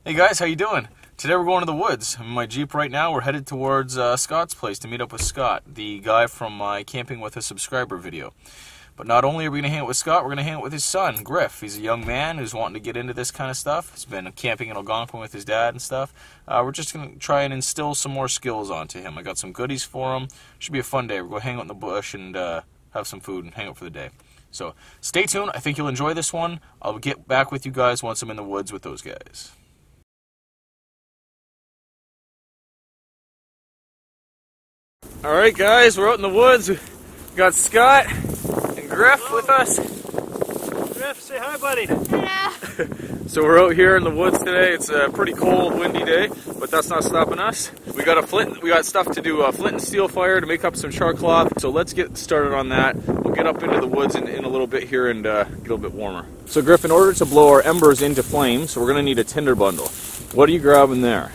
Hey guys, how you doing? Today we're going to the woods. I'm in my Jeep right now. We're headed towards Scott's place to meet up with Scott, the guy from my Camping with a Subscriber video. But not only are we going to hang out with Scott, we're going to hang out with his son, Griff. He's a young man who's wanting to get into this kind of stuff. He's been camping in Algonquin with his dad and stuff. We're just going to try and instill some more skills onto him. I got some goodies for him. Should be a fun day. We're going to hang out in the bush and have some food and hang out for the day. So stay tuned. I think you'll enjoy this one. I'll get back with you guys once I'm in the woods with those guys. Alright guys, we're out in the woods. We got Scott and Griff with us. Griff, say hi buddy. Hello. So we're out here in the woods today. It's a pretty cold, windy day, but that's not stopping us. We got stuff to do, flint and steel fire to make up some char cloth. So let's get started on that. We'll get up into the woods in a little bit here and get a little bit warmer. So Griff, in order to blow our embers into flames, we're gonna need a tinder bundle. What are you grabbing there?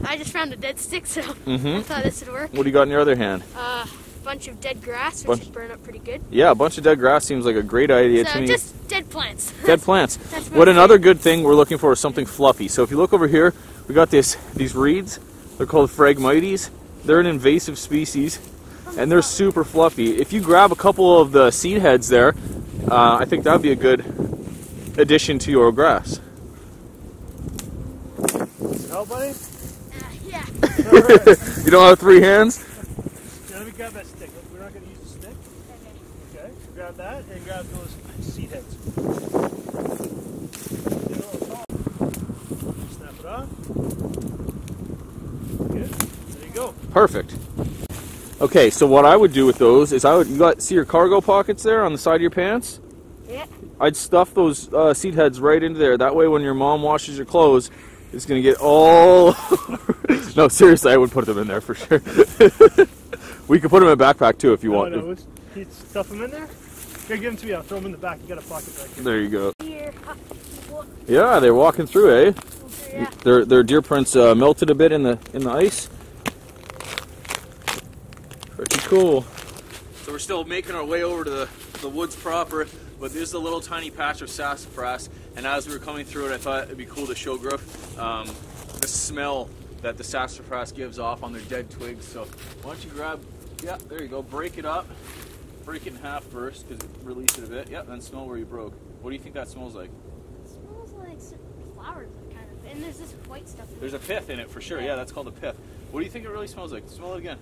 I just found a dead stick, so I thought this would work. What do you got in your other hand? A bunch of dead grass, which should burn up pretty good. Yeah, a bunch of dead grass seems like a great idea to me. Just dead plants. Dead plants. That's What another good thing we're looking for is something fluffy. So if you look over here, we got these reeds. They're called Phragmites. They're an invasive species, and they're super fluffy. If you grab a couple of the seed heads there, I think that'd be a good addition to your grass. Help, buddy? Yeah. Right. You don't have three hands? Yeah, let me grab that stick. We're not going to use the stick. Okay, so grab that and grab those seed heads. Snap it off. Good. There you go. Perfect. Okay, so what I would do with those is see your cargo pockets there on the side of your pants? Yeah. I'd stuff those seed heads right into there. That way when your mom washes your clothes, it's going to get all... No, seriously, I would put them in there for sure. We could put them in a backpack too if you want. No, you stuff them in there? Here, give them to me. I'll throw them in the back. You got a pocket back here. There you go. Here. Yeah, they're walking through, eh? Yeah. Their deer prints melted a bit in the ice. Pretty cool. So we're still making our way over to the woods proper, but there's a little tiny patch of sassafras, and as we were coming through it, I thought it'd be cool to show Griff the smell that the sassafras gives off on their dead twigs. So why don't you grab, yeah, there you go, break it up, break it in half first, because release it a bit, yeah, then smell where you broke. What do you think that smells like? It smells like flowers, kind of, and there's this white stuff in There's a pith in it for sure, yeah, that's called a pith. What do you think it really smells like? Smell it again.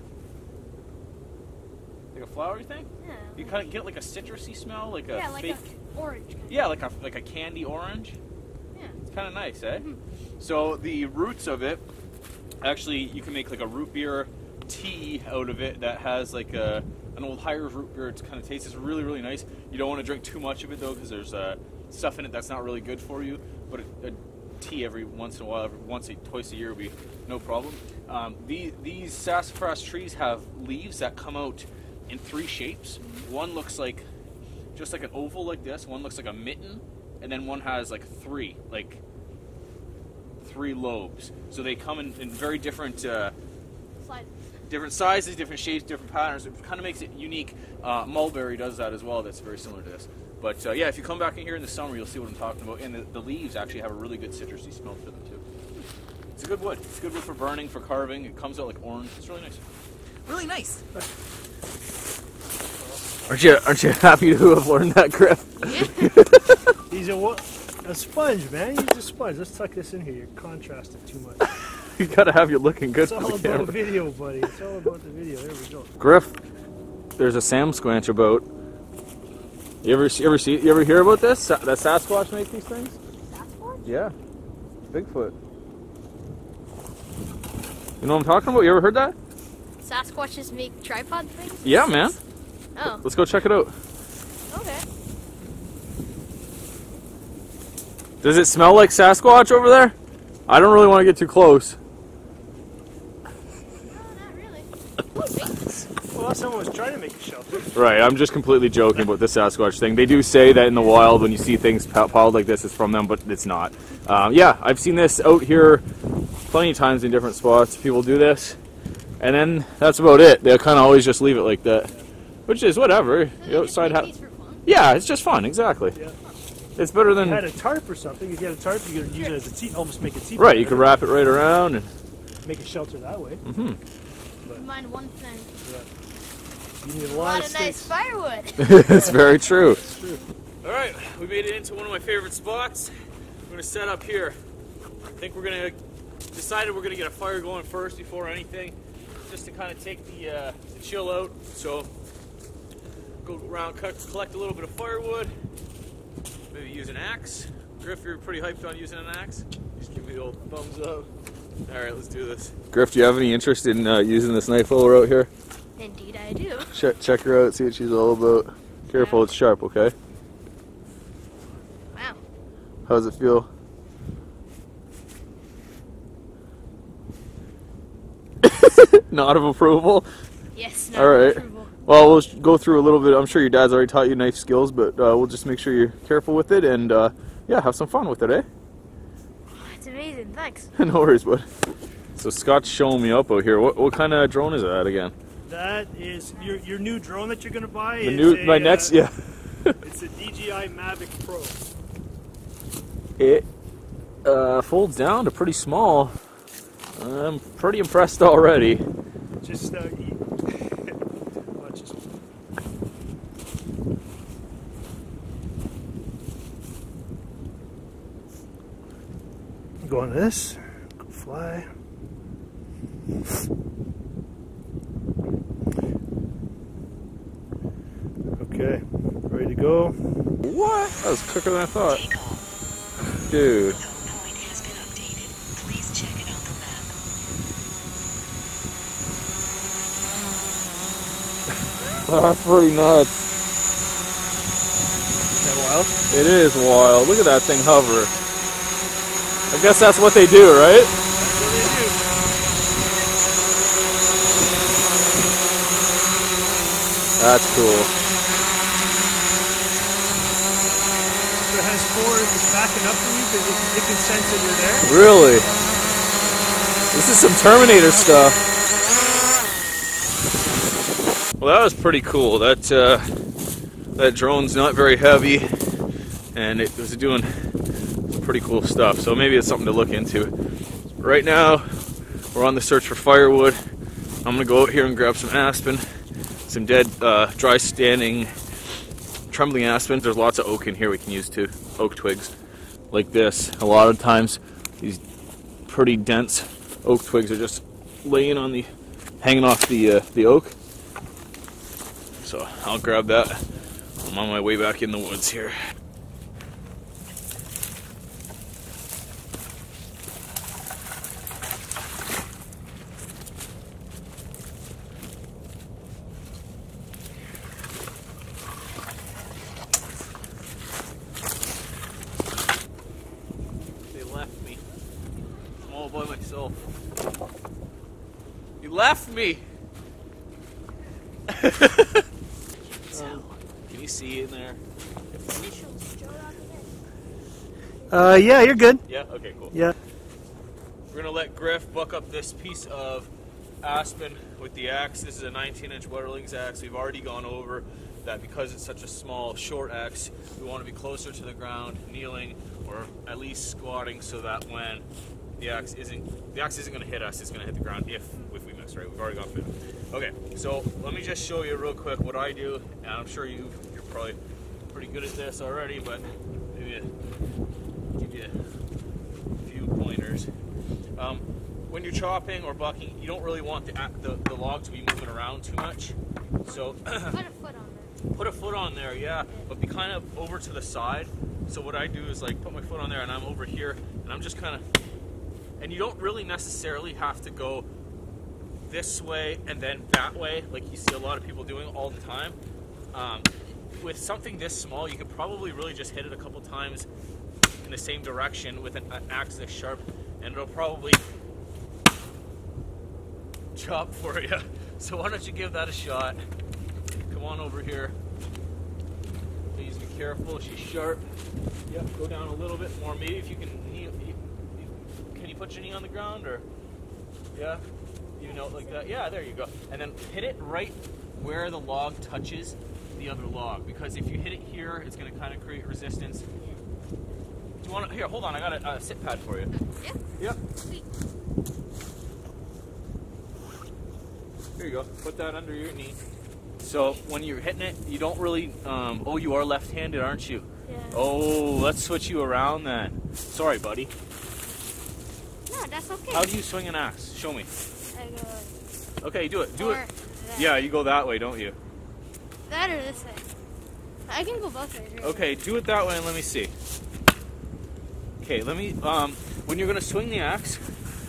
Like a flower, you think? Yeah. You kind of get like a citrusy smell, like a like fake... a orange kind of. Yeah, like a candy orange. Yeah. It's kind of nice, eh? So the roots of it, actually, you can make like a root beer tea out of it that has like an old Hires root beer. It kind of tastes really, really nice. You don't want to drink too much of it though, because there's stuff in it that's not really good for you. But a tea every once in a while, twice a year would be no problem. These sassafras trees have leaves that come out in three shapes. One looks like just like an oval like this, one looks like a mitten, and then one has like three lobes. So they come in very different different sizes, different shapes, different patterns. It kind of makes it unique. Mulberry does that as well. That's very similar to this. But yeah, if you come back in here in the summer, you'll see what I'm talking about. And the leaves actually have a really good citrusy smell to them too. It's a good wood. It's good wood for burning, for carving. It comes out like orange. It's really nice. Really nice. Aren't you happy to have learned that, Griff? He's a sponge, man. Use a sponge. Let's tuck this in here. You're contrasting too much. You gotta have you looking good It's for all the about camera. video, buddy. It's all about the video. There we go. Griff, there's a Sam Squanch about. You ever hear about this? That Sasquatch make these things? Sasquatch? Yeah, Bigfoot. You know what I'm talking about? You ever heard that? Sasquatches make tripod things? Yeah, man. Oh. Let's go check it out. Okay. Does it smell like Sasquatch over there? I don't really want to get too close. No, not really. Well, someone was trying to make a shelter. Right, I'm just completely joking about the Sasquatch thing. They do say that in the wild, when you see things piled like this, it's from them, but it's not. Yeah, I've seen this out here plenty of times in different spots. People do this, and then that's about it. They'll kind of always just leave it like that, which is whatever. So Outside, for fun? yeah, it's just fun, exactly. Yeah. It's better If than... you had a tarp or something, you get a tarp, you could use it as a tea, almost make it tea. Right, you could wrap it right around and... Make a shelter that way. Mind one thing. You need a A lot lot of of nice sticks. firewood. It's very true. It's true. Alright, we made it into one of my favorite spots. We're going to set up here. I think we're going to... Decided we're going to get a fire going first before anything. Just to kind of take the chill out. So, go around, collect a little bit of firewood. Maybe use an axe. Griff, you're pretty hyped on using an axe? Just give me the old thumbs up. Alright, let's do this. Griff, do you have any interest in using this knife while we're out here? Indeed, I do. Check her out, see what she's all about. Careful, it's sharp, okay? Wow. How does it feel? Nod of approval? Yes. All right. Approval. Well, we'll go through a little bit. I'm sure your dad's already taught you knife skills, but we'll just make sure you're careful with it and, yeah, have some fun with it, eh? It's amazing. Thanks. No worries, bud. So Scott's showing me up out here. What kind of drone is that again? That is your new drone that you're going to buy. My next, yeah. It's a DJI Mavic Pro. It folds down to pretty small. I'm pretty impressed already. Just watch this. Go on this. Go fly. Okay, ready to go. What? That was quicker than I thought. Dude. That's pretty nuts. Is that wild? It is wild. Look at that thing hover. I guess that's what they do, right? That's what they do. That's cool. So it has four, it's backing up for you because it can sense that you're there. Really? This is some Terminator stuff. Well, that was pretty cool. That drone's not very heavy, and it was doing some pretty cool stuff. So maybe it's something to look into. Right now, we're on the search for firewood. I'm gonna go out here and grab some aspen, some dead, dry standing, trembling aspen. There's lots of oak in here we can use too. Oak twigs, like this. A lot of times, these pretty dense oak twigs are just laying on hanging off the oak. So I'll grab that. I'm on my way back in the woods here. They left me. I'm all by myself. You left me! Can you see in there? Yeah, you're good. Yeah? Okay, cool. Yeah. We're gonna let Griff buck up this piece of aspen with the axe. This is a 19-inch Wetterlings axe. We've already gone over that because it's such a small, short axe, we want to be closer to the ground, kneeling, or at least squatting, so that when the axe isn't going to hit us, it's going to hit the ground if we miss, right? We've already gone through it. Okay, so let me just show you real quick what I do, and I'm sure you're probably pretty good at this already, but maybe give you a few pointers. When you're chopping or bucking, you don't really want the log to be moving around too much. So Put a foot on there. put a foot on there, yeah, but be kind of over to the side. So what I do is like put my foot on there and I'm over here and I'm just kind of, and you don't really necessarily have to go this way and then that way like you see a lot of people doing all the time. With something this small, you could probably really just hit it a couple times in the same direction with an axe this sharp, and it'll probably chop for you. So why don't you give that a shot? Come on over here. Please be careful. She's sharp. Yep. Go down a little bit more. Maybe if you can knee. Can you put your knee on the ground or? Yeah. Even out like that. Yeah. There you go. And then hit it right where the log touches the other log, because if you hit it here, it's going to kind of create resistance. you want to? Here, hold on. I got a sit pad for you. Yeah? Yep. Sweet. Here you go. Put that under your knee. So when you're hitting it, you don't really. Oh, you are left-handed, aren't you? Yeah. Oh, let's switch you around then. Sorry, buddy. No, that's okay. How do you swing an axe? Show me. I go Okay, do it. Do it. that. Yeah, you go that way, don't you? That or this way. I can go both ways. Right? Okay, do it that way and let me see. Okay, let me. When you're gonna swing the axe,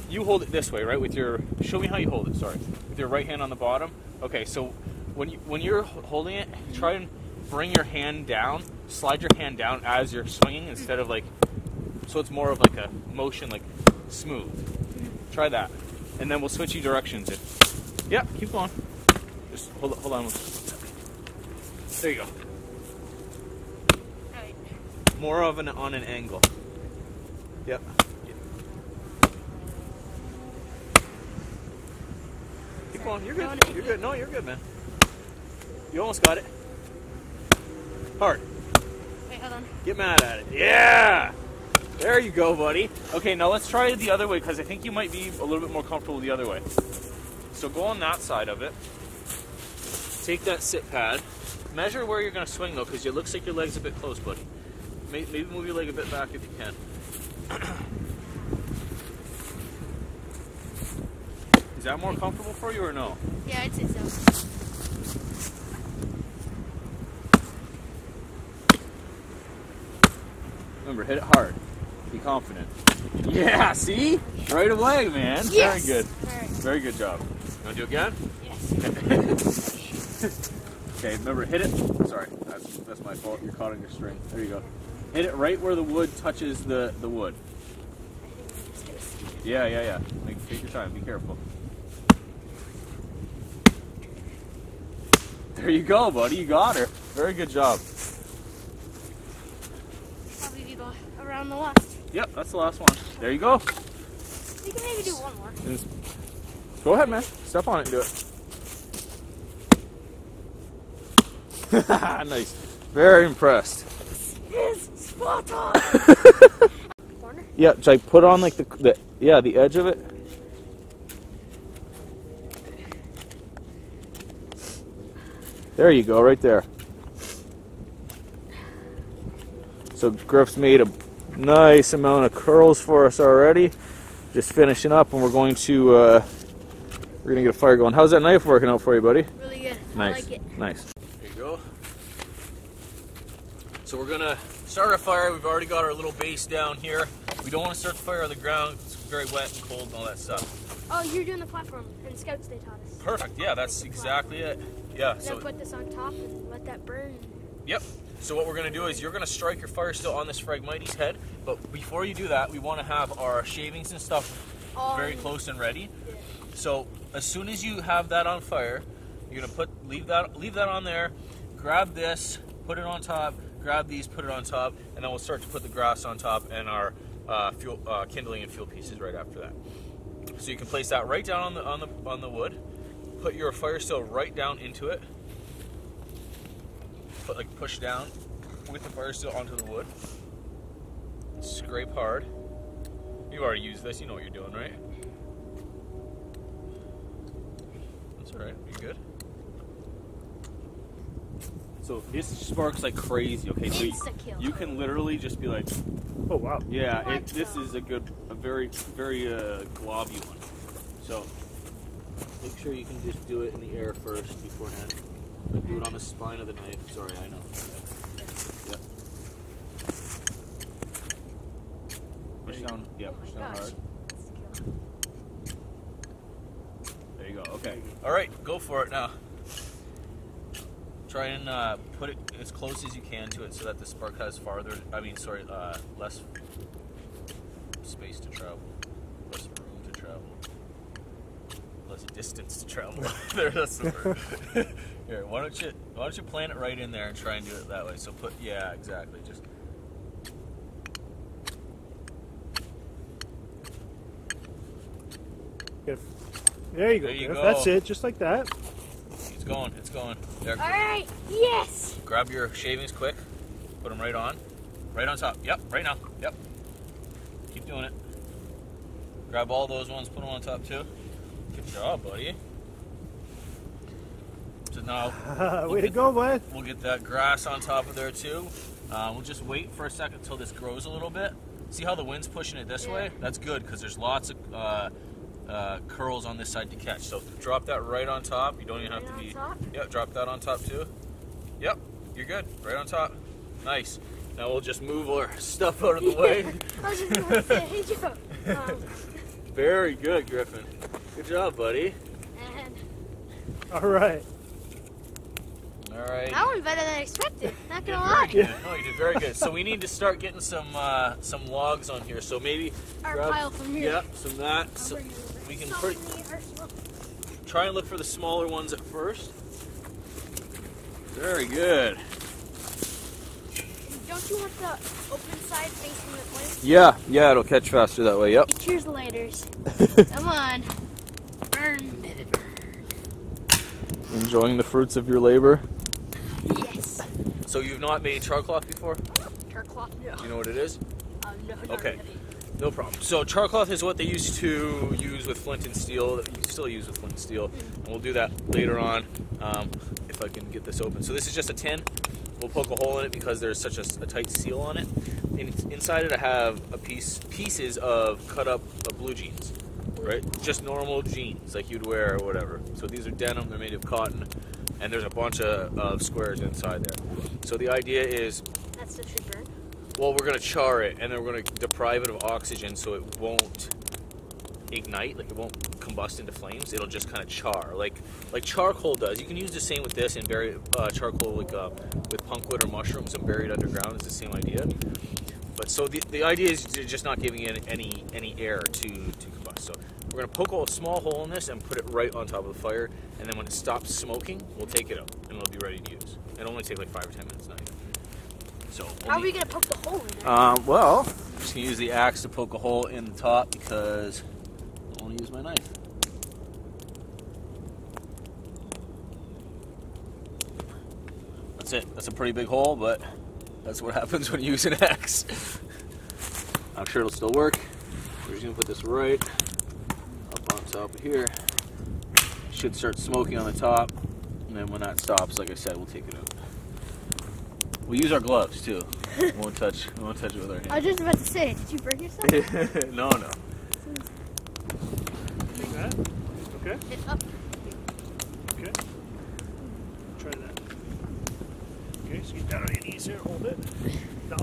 you hold it this way, right? With your. Show me how you hold it. Sorry, with your right hand on the bottom. Okay, so when you're holding it, try and bring your hand down. Slide your hand down as you're swinging instead of like. So it's more of like a motion, like smooth. Try that, and then we'll switch you directions. Yeah, keep going. Just hold on. There you go. Alright. More of on an angle. Yep. Keep going. You're good. You're good. No, you're good, man. You almost got it. Hard. Wait, hold on. Get mad at it. Yeah! There you go, buddy. Okay, now let's try it the other way because I think you might be a little bit more comfortable the other way. So go on that side of it. Take that sit pad. Measure where you're going to swing, though, because it looks like your leg's a bit close, buddy. Maybe move your leg a bit back if you can. Is that more comfortable for you or no? Yeah, I'd say so. Remember, hit it hard. Be confident. Yeah, see? Right away, man. Yes! Very good. Alright. Very good job. You want to do it again? Yes. Okay, remember, hit it. Sorry, that's my fault. You're caught on your string. There you go. Hit it right where the wood touches the wood. Yeah. Take your time. Be careful. There you go, buddy. You got her. Very good job. Probably be around the last. Yep, that's the last one. There you go. You can maybe do one more. Go ahead, man. Step on it and do it. Nice. Very impressed. It's spot on. Corner? Yeah, like put on like the edge of it. There you go, right there. So Griff's made a nice amount of curls for us already. Just finishing up, and we're going to get a fire going. How's that knife working out for you, buddy? Really good. Nice. I like it. Nice. There you go. So we're gonna start a fire. We've already got our little base down here. We don't want to start the fire on the ground. It's very wet and cold and all that stuff. Oh, you're doing the platform, and Scouts they taught us. Perfect. Yeah, that's exactly it. Yeah. We're So gonna put this on top and let that burn. yep. So what we're gonna do is you're gonna strike your fire still on this Phragmites head, but before you do that, we want to have our shavings and stuff very close and ready. Yeah. So as soon as you have that on fire, you're gonna leave that on there. Grab this, put it on top. Grab these, put it on top, and then we'll start to put the grass on top and our fuel, kindling and fuel pieces right after that. So you can place that right down on the wood. Put your fire still right down into it. Push down with the fire still onto the wood. Scrape hard. You've already used this. You know what you're doing, right? That's all right. You good? So this sparks like crazy. Okay, so you can literally just be like, Oh wow. yeah, this is a very globby one. So make sure you can just do it in the air first beforehand. Like do it on the spine of the knife. Sorry, I know. Yep. Push down. Yeah, push down hard. There you go. Okay. All right, go for it now. Try and put it as close as you can to it so that the spark has less space to travel, less room to travel, less distance to travel. That's the word. Here, why don't you plant it right in there and try and do it that way? So yeah, exactly. Just Good. There you go. There you Griff. go. That's it, just like that. it's going. There. All right. Yes. Grab your shavings quick. Put them right on top. Yep, right now. Yep. doing it. Grab all those ones, put them on top too. Good job, buddy. So now, way to go, man. We'll get that grass on top of there too. We'll just wait for a second until this grows a little bit. See how the wind's pushing it this way? That's good because there's lots of curls on this side to catch. So drop that right on top. You don't even have to be. Yep, drop that on top too. Yep, you're good. Right on top. Nice. Now we'll just move our stuff out of the way. I was just gonna say, hey Joe. Very good, Griffin. Good job, buddy. And All right. All right. that went better than I expected. Not gonna Very lie. good. No, you did very good. So we need to start getting some logs on here. So maybe Our grab, pile from here. yeah, some of that. I'll So bring it over. we can Some pretty, of the arsenal. try and look for the smaller ones at first. Very good. Don't you want the open side facing the place? Yeah, it'll catch faster that way. Yep. Cheers, lighters. Come on. Burn, baby, burn. Enjoying the fruits of your labor. Yes. So you've not made char cloth before? Char cloth? No. Do you know what it is? No, not Okay. really. No problem. So char cloth is what they used to use with flint and steel, that you still use with flint and steel, and we'll do that later on if I can get this open. So this is just a tin. We'll poke a hole in it because there's such a tight seal on it. Inside it I have pieces of cut up blue jeans, right? Just normal jeans like you'd wear or whatever. So these are denim, they're made of cotton, and there's a bunch of squares inside there. So the idea is, That stuff should burn. well, we're going to char it, and then we're going to deprive it of oxygen so it won't ignite, like it won't combust into flames. It'll just kind of char, like charcoal does. You can use the same with this and bury charcoal like with punkwood or mushrooms and bury it underground. It's the same idea. But so the idea is just not giving it any air to combust. So we're going to poke a small hole in this and put it right on top of the fire, and then when it stops smoking, we'll take it out and it'll be ready to use. It'll only take like 5 or 10 minutes, not even. So How are we gonna poke the hole in there? well, I'm just gonna use the axe to poke a hole in the top because I want to use my knife. That's it. That's a pretty big hole, but that's what happens when you use an axe. I'm sure it'll still work. We're just gonna put this right up on top of here. Should start smoking on the top, and then when that stops, like I said, we'll take it out. We'll use our gloves too. We won't touch it with our hands. I was just about to say, did you burn yourself? No. Like that? Okay. It's up. Okay. Try that. Okay, so get down on your knees here, hold it. No.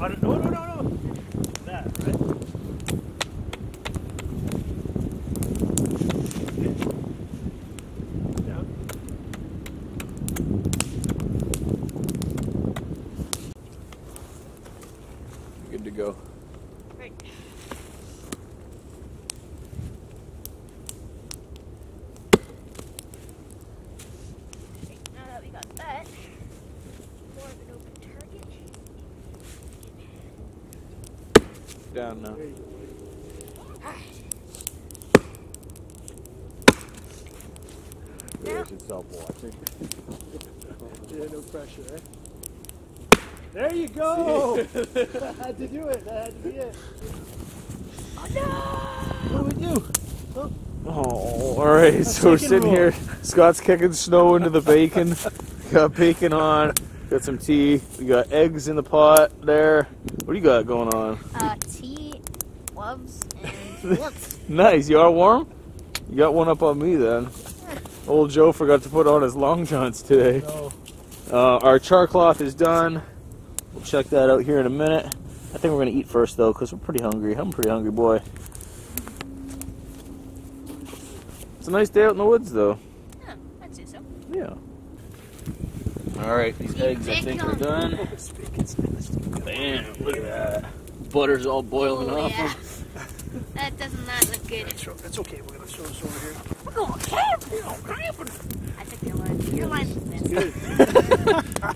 That, right? Down. Good to go. Right. Okay, now that we got that, more of an open target. Down now. There you go, buddy. Alright. There's itself watching. Yeah, no pressure, eh? There you go! That had to do it. That had to be it. Oh no! What do we do? Oh, all right. So we're sitting here. Scott's kicking snow into the bacon. Got bacon on. Got some tea. We got eggs in the pot there. What do you got going on? Tea, gloves, and warmth. Nice. You are warm? You got one up on me then. Old Joe forgot to put on his long johns today. No. Our char cloth is done. We'll check that out here in a minute. I think we're going to eat first though because we're pretty hungry. I'm a pretty hungry boy. It's a nice day out in the woods though. Yeah, I'd say so. Yeah. Alright, these eggs I think are done. Bam, look at that. Butter's all boiling Oh, off. yeah. That does not look good. That's okay. We're gonna throw this over here. We're going camping. I took your line. Your line was missed. Good.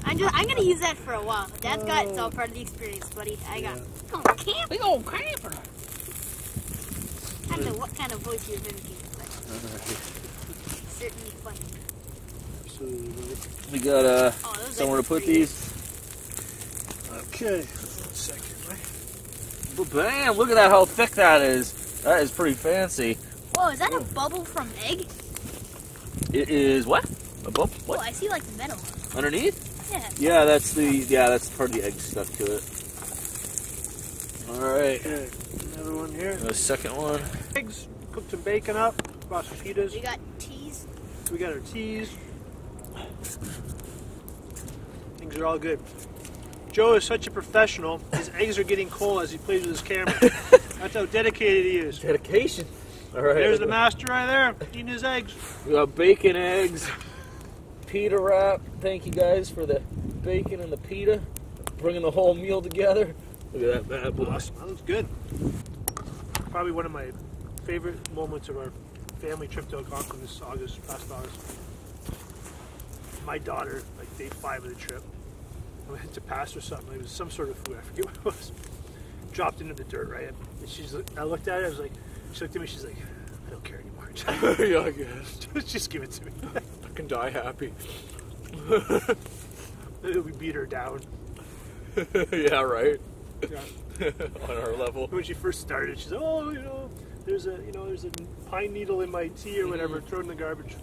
I'm gonna use that for a while. That's got it's all part of the experience, buddy. I got going camping. We going camping. I don't know what kind of voice you're mimicking, but certainly funny. Absolutely, buddy. We got Those somewhere to eggs are put pretty these. Okay. One second, right? Well, bam! Look at that, how thick that is. That is pretty fancy. Whoa, is that a bubble from egg? It is what? A bubble? What? Oh, I see like metal. Underneath? Yeah. Yeah, that's part of the egg stuck to it. All right. Okay, another one here. The second one. Eggs, cooked some bacon up, brought some pitas. We got teas. We got our teas. Things are all good. Joe is such a professional. His eggs are getting cold as he plays with his camera. That's how dedicated he is. Dedication. All right. There's the master right there, eating his eggs. We got bacon, eggs, pita wrap. Thank you guys for the bacon and the pita, bringing the whole meal together. Look at that bad boy. Awesome. That looks good. Probably one of my favorite moments of our family trip to Algonquin this past August. My daughter, like day 5 of the trip, I went to pass her something. It was some sort of food. I forget what it was. Dropped into the dirt, right? And I looked at it. I was like, she looked at me. She's like, I don't care anymore. Yeah, I guess. Just give it to me. I can die happy. We beat her down. Yeah, right. Yeah. On our level. When she first started, she's like, oh, there's a pine needle in my tea or whatever. Throw it in the garbage.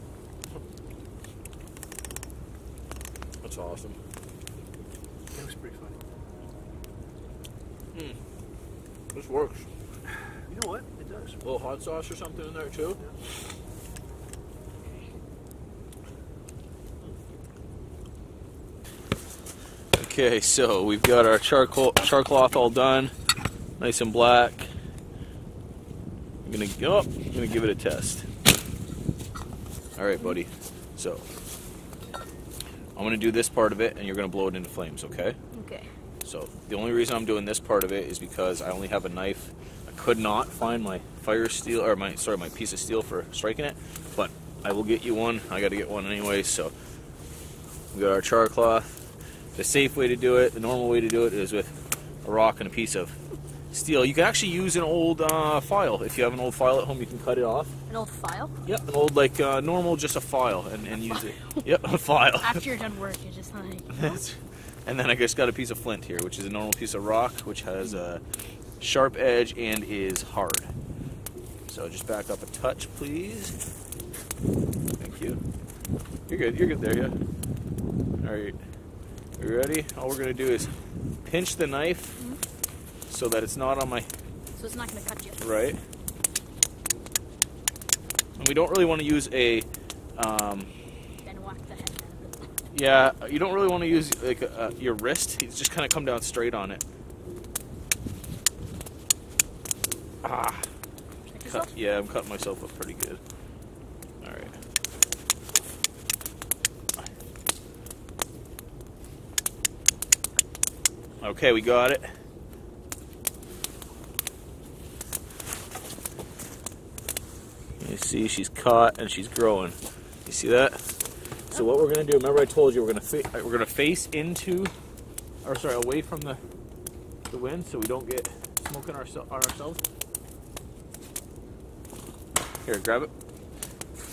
That's awesome. That was pretty funny. This works. You know what? It does. A little hot sauce or something in there too. Yeah. Okay, so we've got our char cloth all done, nice and black. I'm gonna give it a test. All right, buddy. So I'm gonna do this part of it, and you're gonna blow it into flames. Okay? Okay. So the only reason I'm doing this part of it is because I only have a knife. I could not find my fire steel, or my piece of steel for striking it, but I will get you one. I got to get one anyway. So we got our char cloth. The safe way to do it, the normal way to do it, is with a rock and a piece of steel. You can actually use an old file. If you have an old file at home, you can cut it off. An old file? Yep, an old normal, just a file, and use it. Yep, a file. After you're done work, you're just like. And then I just got a piece of flint here, which is a normal piece of rock, which has a sharp edge and is hard. So just back up a touch, please. Thank you. You're good. You're good there, yeah. All right. You ready? All we're gonna do is pinch the knife so that it's not on my. So it's not gonna cut you. Right. And we don't really want to use a. Then whack the head out of it. Yeah, you don't really want to use like your wrist. You just kind of come down straight on it. Ah. Yeah, I'm cutting myself up pretty good. All right. Okay, we got it. You see, she's caught and she's growing. You see that? So what we're gonna do? Remember, I told you we're gonna face into, or sorry, away from the wind, so we don't get smoke on ourselves. Here, grab it,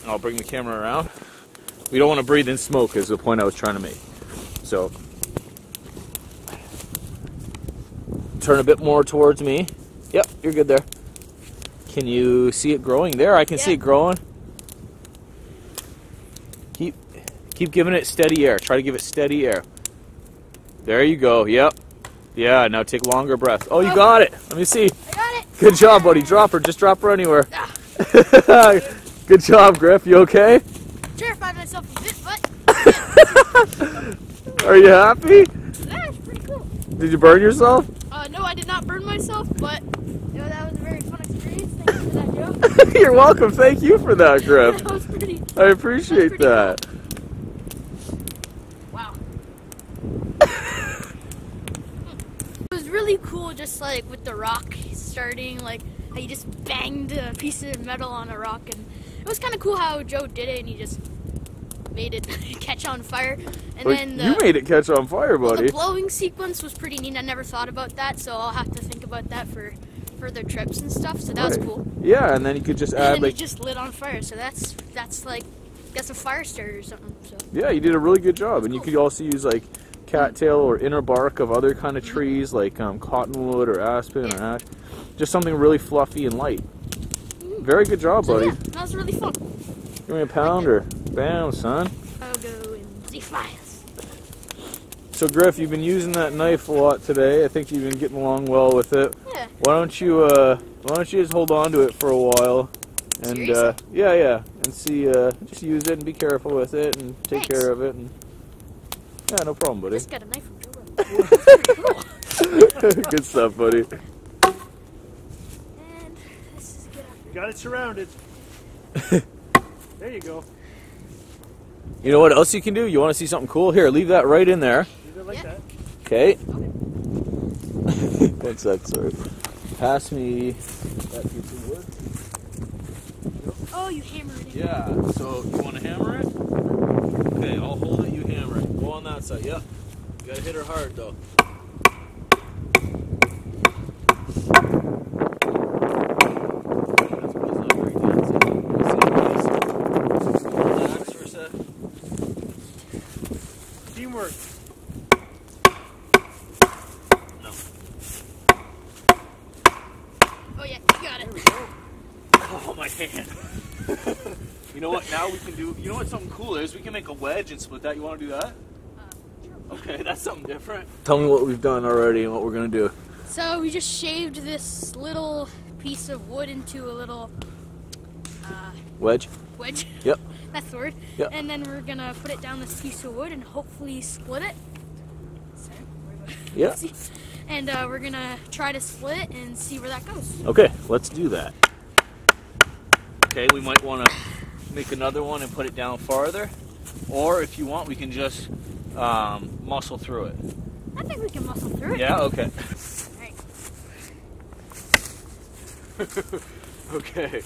and I'll bring the camera around. We don't want to breathe in smoke, is the point I was trying to make. So turn a bit more towards me. Yep, you're good there. Can you see it growing there? I can see it growing. Keep giving it steady air. Try to give it steady air. There you go. Yep. Yeah, now take longer breaths. Oh, you got it. Let me see. I got it. Good job, buddy. Drop her. Just drop her anywhere. Good job, Griff. You okay? Terrified myself a bit, but Are you happy? that's pretty cool. Did you burn yourself? No, I did not burn myself, but that was a very fun experience. Thank you for that, Joe. You're welcome. Thank you for that, Griff. That was pretty. I appreciate that. Cool. Wow. It was really cool, just like with the rock starting, like how you just banged a piece of metal on a rock, and it was kind of cool how Joe did it, and he just made it catch on fire. And Well, then you made it catch on fire, buddy. the blowing sequence was pretty neat. I never thought about that, so I'll have to think about that for further trips and stuff. So that was cool. Yeah, and then you could just And add then like. it just lit on fire. So that's like a fire starter or something. So Yeah, you did a really good job, and you cool. could also use like cattail or inner bark of other kind of trees like cottonwood or aspen or ash. Just something really fluffy and light. Very good job, buddy. Yeah, that was really fun. Give me a pound or bam, son. I'll go in the files. So Griff, you've been using that knife a lot today. I think you've been getting along well with it. Yeah. Why don't you just hold on to it for a while, and yeah, and see, just use it and be careful with it and take care of it, and yeah, no problem, buddy. Just got a knife from Joe. Good stuff, buddy. And this is good. You got it surrounded. There you go. You know what else you can do? You want to see something cool? Here, leave that right in there. Leave it like that. Okay. 1 sec, sorry. Pass me that piece of wood. Oh, you hammer it in. Yeah, so you want to hammer it? Okay, I'll hold it, you hammer it. Go on that side, yep. You gotta hit her hard though. Relax for a sec. Teamwork. No. Oh yeah, you got it. Oh, my hand. You know what, now we can do, you know what something cool is? We can make a wedge and split that. You want to do that? Okay, that's something different. Tell me what we've done already and what we're going to do. So we just shaved this little piece of wood into a little Wedge? wedge. Yep. That's the word. Yep. And then we're going to put it down this piece of wood and hopefully split it. Yeah. And we're going to try to split it and see where that goes. Okay, let's do that. Okay, we might want to make another one and put it down farther. Or if you want, we can just muscle through it. I think we can muscle through it. Yeah, okay. Alright. Okay.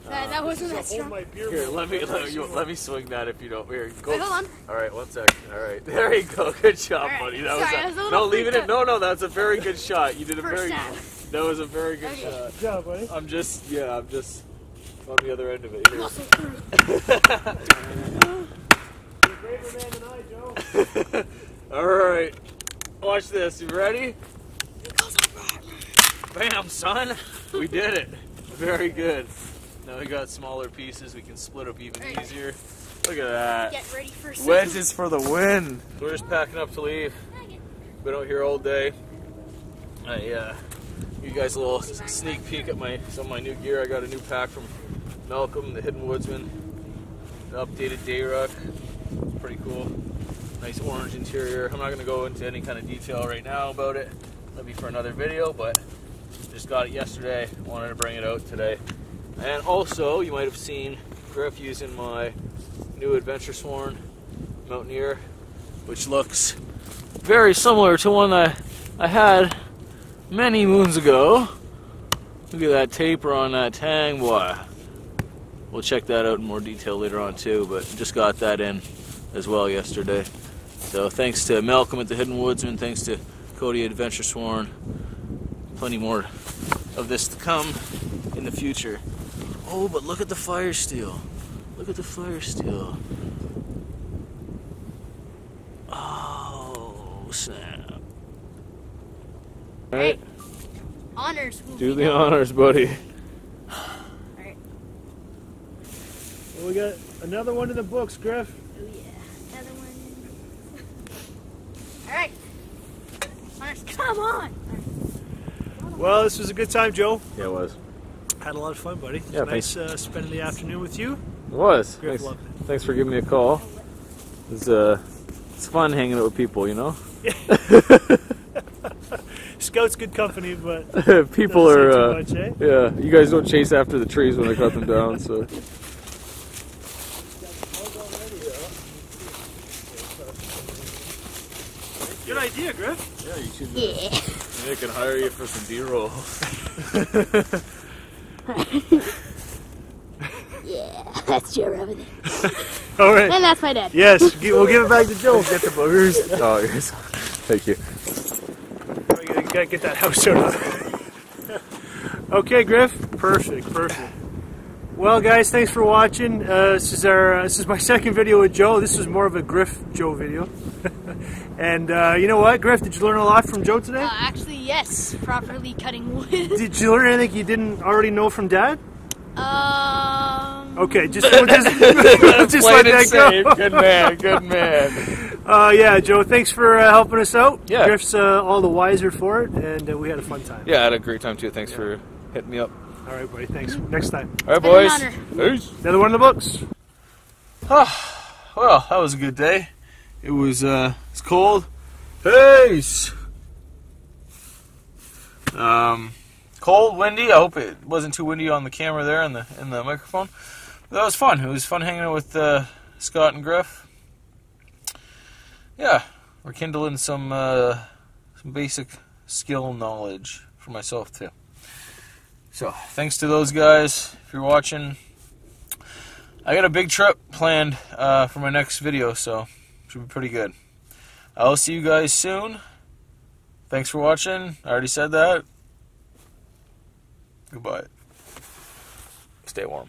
That wasn't that Hold strong. my beer Here, bottle. let me swing that if you don't. Here, go. Wait, hold on. All right, 1 second. All right, there you go. Good job, All right. buddy. Sorry, I was a little no, leave it freaked in. out. No, that's a very good shot. You did a First very. time. That was a very good Okay. shot. Good job, buddy. I'm just on the other end of it here. Muscle through. You're a braver man than I, Joe. All right, watch this. You ready? Bam, son. We did it. Very good. Now we got smaller pieces. We can split up even Right. easier. Look at that. Get ready for some. Wedges for the win. We're just packing up to leave. Been out here all day. You guys a little sneak peek at some of my new gear. I got a new pack from Malcolm, the Hidden Woodsman. The updated Dayruck. Pretty cool. Nice orange interior. I'm not going to go into any kind of detail right now about it. That'll be for another video, but just got it yesterday. Wanted to bring it out today. And also, you might have seen Griff using my new Adventure Sworn Mountaineer, which looks very similar to one I had many moons ago. Look at that taper on that tang, boy. We'll check that out in more detail later on too, but just got that in as well yesterday. So thanks to Malcolm at the Hidden Woodsman, thanks to Cody Adventure Sworn. Plenty more of this to come in the future. Oh, but look at the fire steel. Look at the fire steel. Oh, snap. All right. Honors. will Do be the done. honors, buddy. Alright. Well, we got another one in the books, Griff. Oh yeah. Another one. Alright. Honors, come on. Well, this was a good time, Joe. Yeah, it was. Had a lot of fun, buddy. It was Yeah, nice spending the afternoon with you. It was. Griff Thanks, loved it. thanks for giving me a call. It's fun hanging out with people, you know? Scout's good company, but People doesn't are, say too much, eh? yeah, you guys don't chase after the trees when they cut them down, so. Good idea, Griff. Yeah, you should. Yeah. They can hire you for some B-roll. Yeah. That's Joe Robinet. All right. And that's my dad. Yes, we'll give it back to Joe. Get the boogers. Oh, yes. Thank you. We gotta get that house sorted out. Okay, Griff. Perfect. Well, guys, thanks for watching. This is my second video with Joe. This was more of a Griff Joe video. And you know what, Griff? Did you learn a lot from Joe today? Actually, yes. Properly cutting wood. Did you learn anything you didn't already know from Dad? Okay, just let that go. Good man, good man. Yeah, Joe, thanks for helping us out. Yeah. Griff's all the wiser for it, and we had a fun time. Yeah, I had a great time too. Thanks for hitting me up. All right, buddy. Thanks. Next time. All right, boys. Peace. Another one in the books. Well, that was a good day. It was it's cold. Peace. Cold, windy. I hope it wasn't too windy on the camera there and the microphone. But that was fun. It was fun hanging out with Scott and Griff. Yeah, we're kindling some basic skill knowledge for myself too. So, thanks to those guys. If you're watching, I got a big trip planned for my next video, so should be pretty good. I'll see you guys soon. Thanks for watching. I already said that. Goodbye. Stay warm.